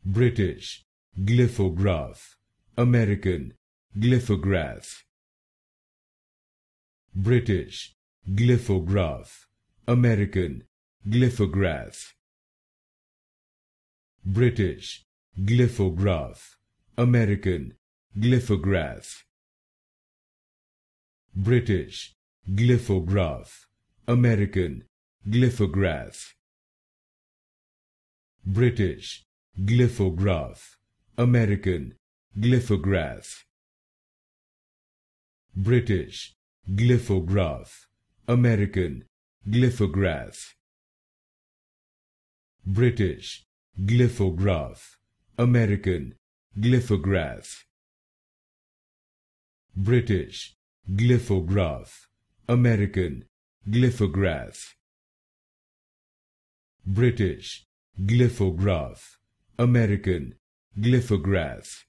British Glyphograph, American Glyphograph. British Glyphograph, American Glyphograph. British Glyphograph, American Glyphograph. British Glyphograph, American Glyphograph. British Glyphograph, American Glyphograph. British Glyphograph, American Glyphograph. British Glyphograph, American Glyphograph. British Glyphograph, American Glyphograph. British Glyphograph, American Glyphograph.